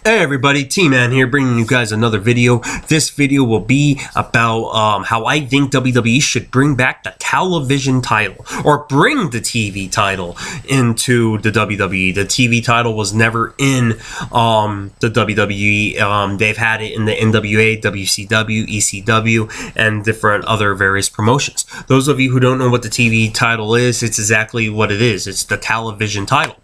Hey everybody, T-Man here, bringing you guys another video. This video will be about how I think WWE should bring back the television title, or bring the TV title into the WWE. The TV title was never in the WWE. They've had it in the NWA, WCW, ECW, and different other various promotions. Those of you who don't know what the TV title is, it's exactly what it is. It's the television title.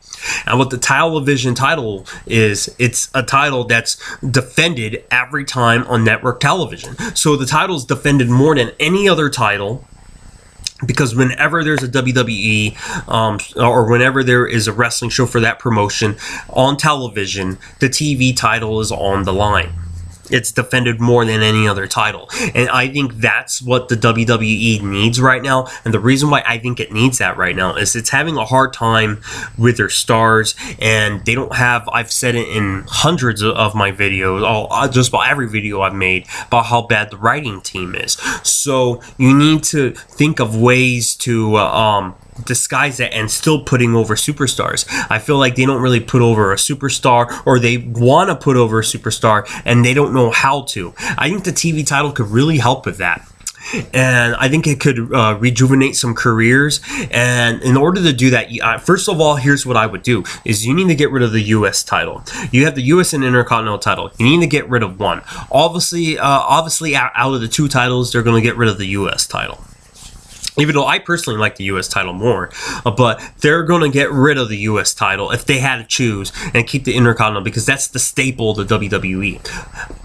And what the television title is, it's a title that's defended every time on network television. So the title is defended more than any other title, because whenever there's a WWE or whenever there is a wrestling show for that promotion on television, the TV title is on the line. It's defended more than any other title. And I think that's what the WWE needs right now. And the reason why I think it needs that right now is it's having a hard time with their stars. And they don't have, I've said it in hundreds of my videos, just about every video I've made, about how bad the writing team is. So you need to think of ways to disguise that and still putting over superstars. I feel like they don't really put over a superstar, or they want to put over a superstar and they don't know how to. I think the TV title could really help with that. And I think it could rejuvenate some careers. And in order to do that, first of all, here's what I would do, is you need to get rid of the US title. You have the US and Intercontinental title. You need to get rid of one. Obviously out of the two titles, they're going to get rid of the US title. Even though I personally like the U.S. title more, but they're going to get rid of the U.S. title if they had to choose and keep the Intercontinental, because that's the staple of the WWE.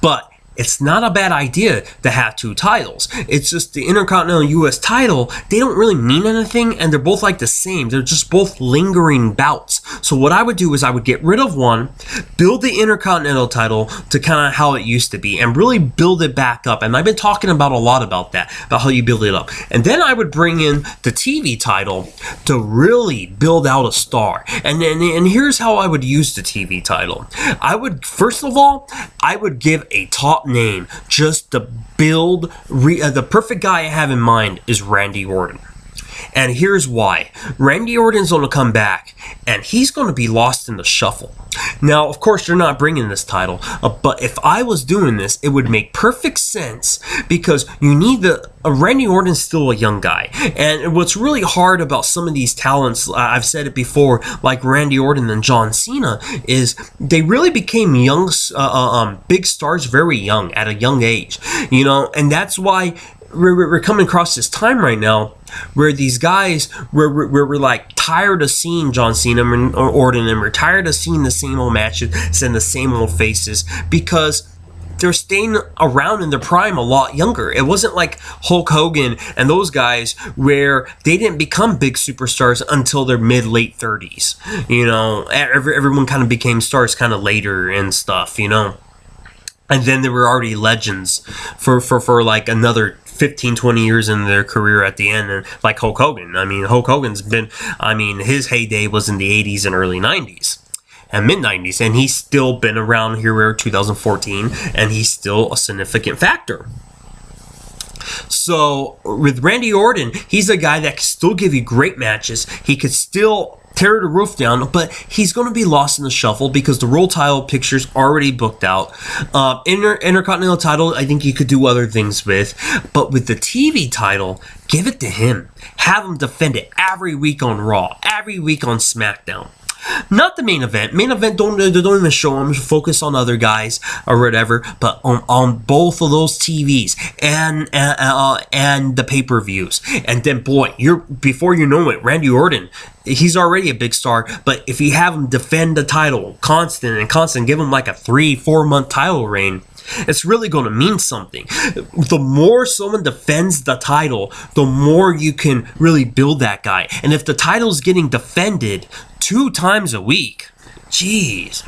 But it's not a bad idea to have two titles. It's just the Intercontinental US title, they don't really mean anything, and they're both like the same. They're just both lingering bouts. So what I would do is I would get rid of one, build the Intercontinental title to kind of how it used to be, and really build it back up. And I've been talking about a lot about that, about how you build it up. And then I would bring in the TV title to really build out a star. And here's how I would use the TV title. I would, first of all, I would give a top name just to build. The perfect guy I have in mind is Randy Orton. And here's why. Randy Orton's going to come back, and he's going to be lost in the shuffle. Now, of course, you're not bringing this title, but if I was doing this, it would make perfect sense, because you need Randy Orton's still a young guy. And what's really hard about some of these talents, I've said it before, like Randy Orton and John Cena, is they really became young, big stars very young, at a young age. You know, and that's why we're coming across this time right now where these guys, we're like tired of seeing John Cena or Orton, and we're tired of seeing the same old matches and the same old faces, because they're staying around in their prime a lot younger. It wasn't like Hulk Hogan and those guys where they didn't become big superstars until their mid-late 30s. You know, everyone kind of became stars kind of later and stuff, you know. And then there were already legends for like another 15-20 years in their career at the end, and like Hulk Hogan. I mean, Hulk Hogan's been, his heyday was in the 80s and early 90s and mid-90s, and he's still been around here. We're 2014, and he's still a significant factor. So with Randy Orton, he's a guy that can still give you great matches. He could still tear the roof down, but he's going to be lost in the shuffle because the World title picture's already booked out. Intercontinental title, I think you could do other things with, but with the TV title, give it to him. Have him defend it every week on Raw, every week on SmackDown. Not the main event. Main event, don't even show him. Focus on other guys or whatever. But on both of those TVs and the pay-per-views. And then, boy, before you know it, Randy Orton, he's already a big star. But if you have him defend the title constant, give him like a 3-4 month title reign, it's really going to mean something. The more someone defends the title, the more you can really build that guy. And if the title's getting defended 2 times a week, geez,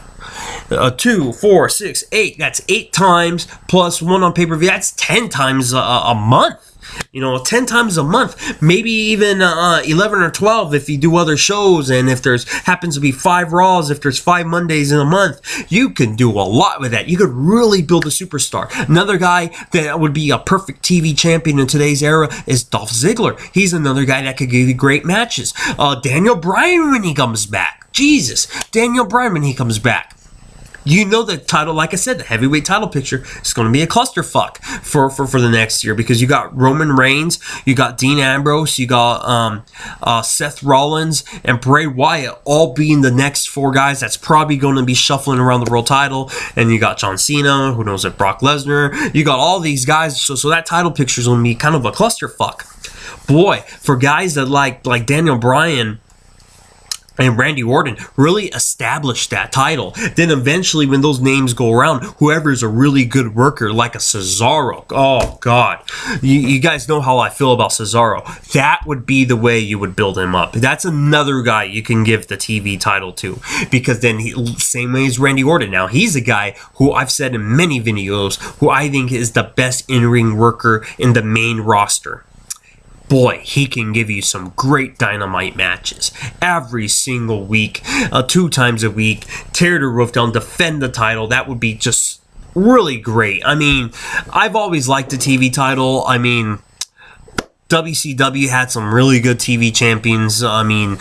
2, 4, 6, 8, that's 8 times plus 1 on pay-per-view. That's 10 times a month. You know, 10 times a month, maybe even 11 or 12 if you do other shows, and if there's happens to be 5 Raws, if there's 5 Mondays in a month, you can do a lot with that. You could really build a superstar. Another guy that would be a perfect TV champion in today's era is Dolph Ziggler. He's another guy that could give you great matches. Daniel Bryan when he comes back. Jesus, Daniel Bryan when he comes back. You know the title, like I said, the heavyweight title picture is going to be a clusterfuck for the next year, because you got Roman Reigns, you got Dean Ambrose, you got Seth Rollins, and Bray Wyatt all being the next 4 guys that's probably going to be shuffling around the world title. And you got John Cena, who knows if Brock Lesnar. You got all these guys, so that title picture is going to be kind of a clusterfuck. Boy, for guys that like Daniel Bryan and Randy Orton really established that title. Then eventually, when those names go around, whoever is a really good worker, like a Cesaro, oh God, you guys know how I feel about Cesaro. That would be the way you would build him up. That's another guy you can give the TV title to, because then same way as Randy Orton. Now he's a guy who I've said in many videos who I think is the best in-ring worker in the main roster. Boy, he can give you some great Dynamite matches every single week, 2 times a week, tear the roof down, defend the title. That would be just really great. I mean, I've always liked the TV title. I mean, WCW had some really good TV champions. I mean,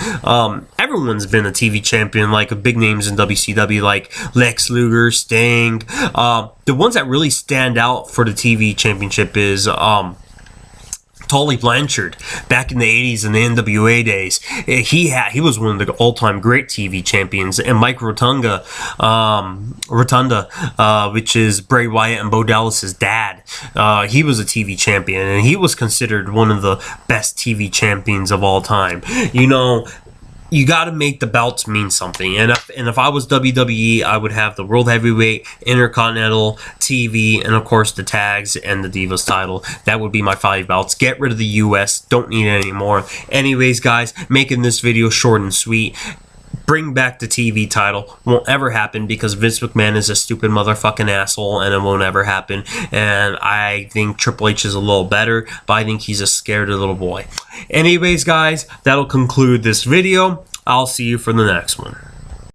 everyone's been a TV champion, like big names in WCW, like Lex Luger, Sting. The ones that really stand out for the TV championship is Tully Blanchard back in the 80s and the NWA days. He was one of the all-time great TV champions. And Mike Rotunda, which is Bray Wyatt and Bo Dallas's dad, he was a TV champion, and he was considered one of the best TV champions of all time. You know, you got to make the belts mean something. And if I was WWE, I would have the World Heavyweight, Intercontinental, TV, and of course the tags and the Divas title. That would be my 5 belts. Get rid of the US. Don't need it anymore. Anyways, guys, making this video short and sweet. Bring back the TV title. Won't ever happen, because Vince McMahon is a stupid motherfucking asshole, and it won't ever happen. And I think Triple H is a little better, but I think he's a scared little boy. Anyways, guys, that'll conclude this video. I'll see you for the next one.